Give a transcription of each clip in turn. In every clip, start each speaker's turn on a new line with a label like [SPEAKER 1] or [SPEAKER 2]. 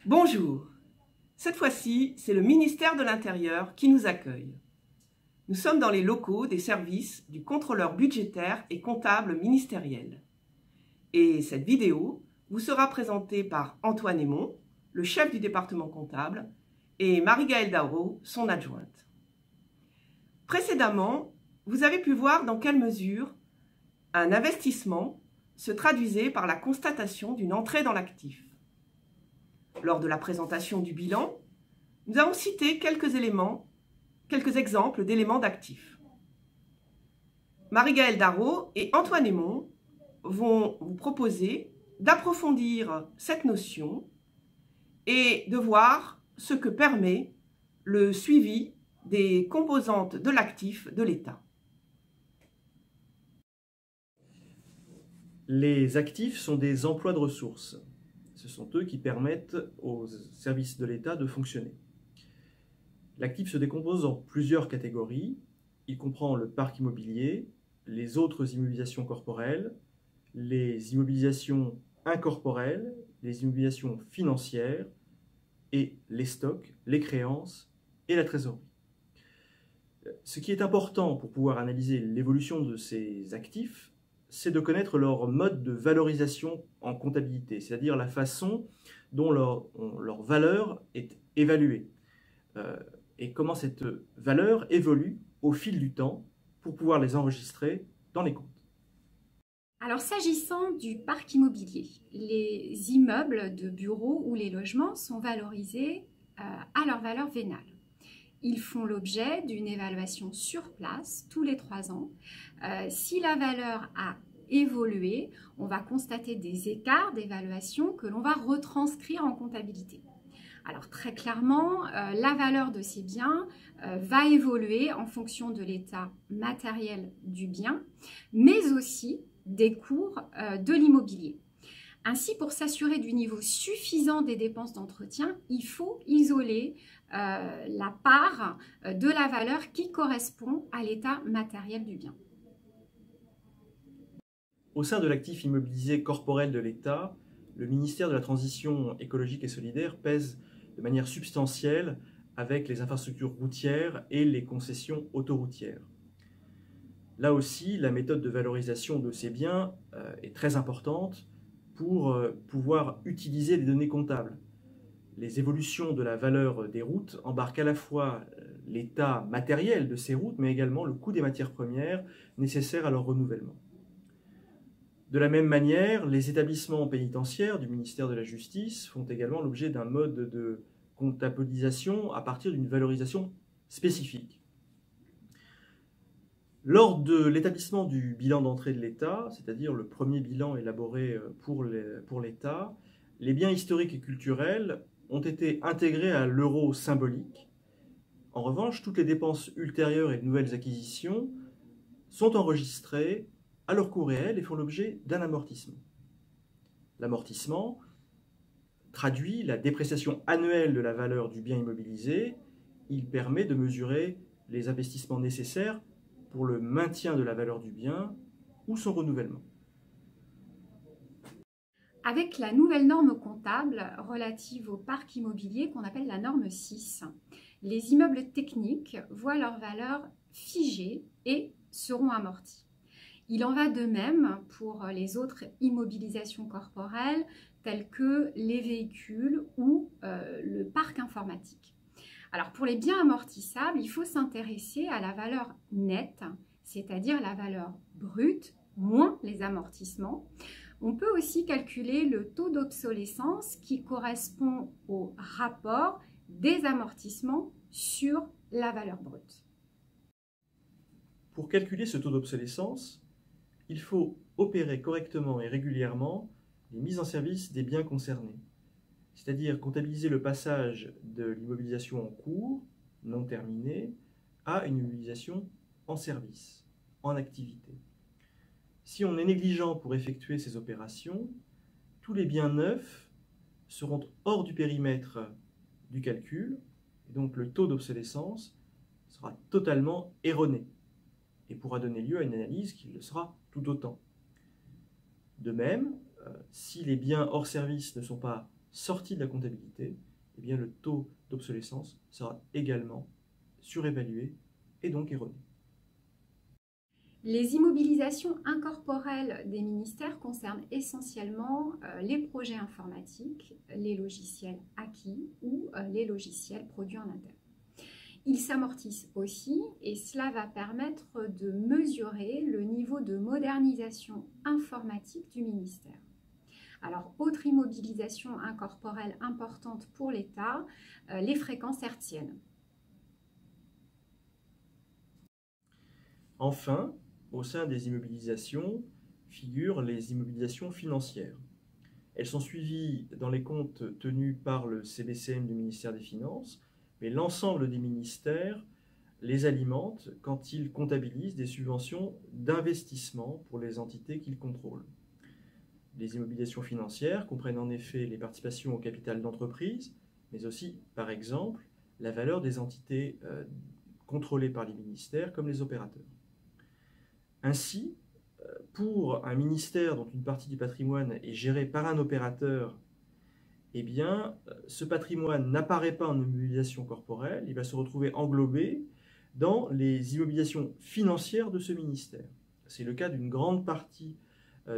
[SPEAKER 1] Bonjour. Cette fois-ci, c'est le ministère de l'Intérieur qui nous accueille. Nous sommes dans les locaux des services du contrôleur budgétaire et comptable ministériel. Et cette vidéo vous sera présentée par Antoine Aymon, le chef du département comptable, et Marie-Gaëlle Darro, son adjointe. Précédemment, vous avez pu voir dans quelle mesure un investissement se traduisait par la constatation d'une entrée dans l'actif. Lors de la présentation du bilan, nous avons cité quelques exemples d'éléments d'actifs. Marie-Gaëlle Darro et Antoine Aymon vont vous proposer d'approfondir cette notion et de voir ce que permet le suivi des composantes de l'actif de l'État.
[SPEAKER 2] Les actifs sont des emplois de ressources. Ce sont eux qui permettent aux services de l'État de fonctionner. L'actif se décompose en plusieurs catégories. Il comprend le parc immobilier, les autres immobilisations corporelles, les immobilisations incorporelles, les immobilisations financières et les stocks, les créances et la trésorerie. Ce qui est important pour pouvoir analyser l'évolution de ces actifs, c'est de connaître leur mode de valorisation en comptabilité, c'est-à-dire la façon dont leur valeur est évaluée et comment cette valeur évolue au fil du temps pour pouvoir les enregistrer dans les comptes.
[SPEAKER 3] Alors, s'agissant du parc immobilier, les immeubles de bureaux ou les logements sont valorisés à leur valeur vénale. Ils font l'objet d'une évaluation sur place tous les 3 ans. Si la valeur a évolué, on va constater des écarts d'évaluation que l'on va retranscrire en comptabilité. Alors très clairement, la valeur de ces biens va évoluer en fonction de l'état matériel du bien, mais aussi des cours de l'immobilier. Ainsi, pour s'assurer du niveau suffisant des dépenses d'entretien, il faut isoler la part de la valeur qui correspond à l'état matériel du bien.
[SPEAKER 2] Au sein de l'actif immobilisé corporel de l'État, le ministère de la Transition écologique et solidaire pèse de manière substantielle avec les infrastructures routières et les concessions autoroutières. Là aussi, la méthode de valorisation de ces biens est très importante pour pouvoir utiliser les données comptables. Les évolutions de la valeur des routes embarquent à la fois l'état matériel de ces routes, mais également le coût des matières premières nécessaires à leur renouvellement. De la même manière, les établissements pénitentiaires du ministère de la Justice font également l'objet d'un mode de comptabilisation à partir d'une valorisation spécifique. Lors de l'établissement du bilan d'entrée de l'État, c'est-à-dire le premier bilan élaboré pour l'État, les biens historiques et culturels ont été intégrés à l'euro symbolique. En revanche, toutes les dépenses ultérieures et de nouvelles acquisitions sont enregistrées à leur coût réel et font l'objet d'un amortissement. L'amortissement traduit la dépréciation annuelle de la valeur du bien immobilisé. Il permet de mesurer les investissements nécessaires pour le maintien de la valeur du bien ou son renouvellement.
[SPEAKER 3] Avec la nouvelle norme comptable relative au parc immobilier qu'on appelle la norme 6, les immeubles techniques voient leur valeur figée et seront amortis. Il en va de même pour les autres immobilisations corporelles telles que les véhicules ou le parc informatique. Alors pour les biens amortissables, il faut s'intéresser à la valeur nette, c'est-à-dire la valeur brute moins les amortissements. On peut aussi calculer le taux d'obsolescence qui correspond au rapport des amortissements sur la valeur brute.
[SPEAKER 2] Pour calculer ce taux d'obsolescence, il faut opérer correctement et régulièrement les mises en service des biens concernés, c'est-à-dire comptabiliser le passage de l'immobilisation en cours, non terminée, à une immobilisation en service, en activité. Si on est négligent pour effectuer ces opérations, tous les biens neufs seront hors du périmètre du calcul, et donc le taux d'obsolescence sera totalement erroné et pourra donner lieu à une analyse qui le sera tout autant. De même, si les biens hors service ne sont pas sortis de la comptabilité, eh bien, le taux d'obsolescence sera également surévalué et donc erroné.
[SPEAKER 3] Les immobilisations incorporelles des ministères concernent essentiellement les projets informatiques, les logiciels acquis ou les logiciels produits en interne. Ils s'amortissent aussi et cela va permettre de mesurer le niveau de modernisation informatique du ministère. Alors, autre immobilisation incorporelle importante pour l'État, les fréquences hertziennes.
[SPEAKER 2] Enfin, au sein des immobilisations figurent les immobilisations financières. Elles sont suivies dans les comptes tenus par le CBCM du ministère des Finances, mais l'ensemble des ministères les alimentent quand ils comptabilisent des subventions d'investissement pour les entités qu'ils contrôlent. Les immobilisations financières comprennent en effet les participations au capital d'entreprise, mais aussi, par exemple, la valeur des entités contrôlées par les ministères comme les opérateurs. Ainsi, pour un ministère dont une partie du patrimoine est gérée par un opérateur, eh bien, ce patrimoine n'apparaît pas en immobilisation corporelle, il va se retrouver englobé dans les immobilisations financières de ce ministère. C'est le cas d'une grande partie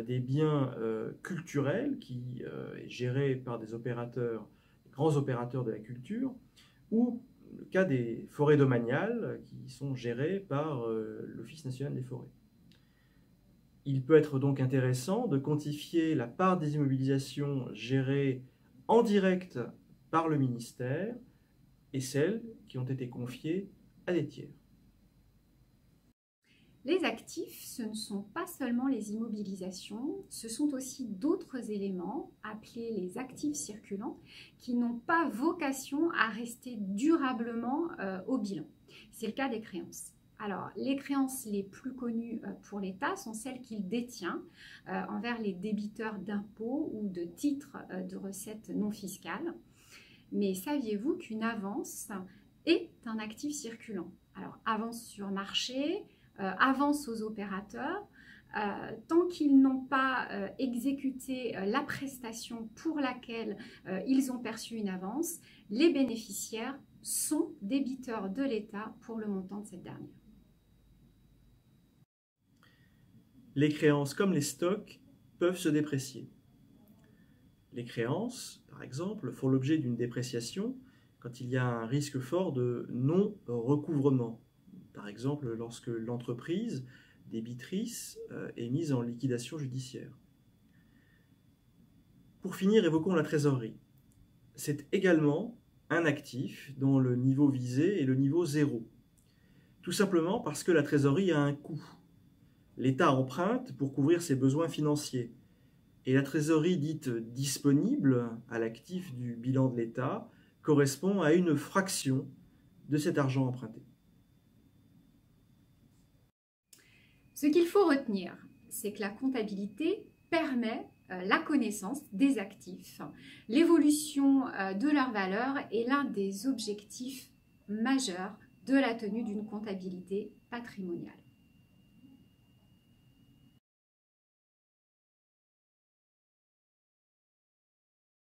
[SPEAKER 2] des biens culturels qui est géré par des opérateurs, des grands opérateurs de la culture, ou le cas des forêts domaniales qui sont gérées par l'Office national des forêts. Il peut être donc intéressant de quantifier la part des immobilisations gérées en direct par le ministère et celles qui ont été confiées à des tiers.
[SPEAKER 3] Les actifs, ce ne sont pas seulement les immobilisations, ce sont aussi d'autres éléments, appelés les actifs circulants, qui n'ont pas vocation à rester durablement au bilan. C'est le cas des créances. Alors, les créances les plus connues pour l'État sont celles qu'il détient envers les débiteurs d'impôts ou de titres de recettes non fiscales. Mais saviez-vous qu'une avance est un actif circulant? Alors, avance sur marché, avance aux opérateurs, tant qu'ils n'ont pas exécuté la prestation pour laquelle ils ont perçu une avance, les bénéficiaires sont débiteurs de l'État pour le montant de cette dernière.
[SPEAKER 2] Les créances, comme les stocks, peuvent se déprécier. Les créances, par exemple, font l'objet d'une dépréciation quand il y a un risque fort de non-recouvrement. Par exemple, lorsque l'entreprise débitrice est mise en liquidation judiciaire. Pour finir, évoquons la trésorerie. C'est également un actif dont le niveau visé est le niveau 0. Tout simplement parce que la trésorerie a un coût. L'État emprunte pour couvrir ses besoins financiers. Et la trésorerie dite disponible à l'actif du bilan de l'État correspond à une fraction de cet argent emprunté.
[SPEAKER 3] Ce qu'il faut retenir, c'est que la comptabilité permet la connaissance des actifs. L'évolution de leur valeur est l'un des objectifs majeurs de la tenue d'une comptabilité patrimoniale.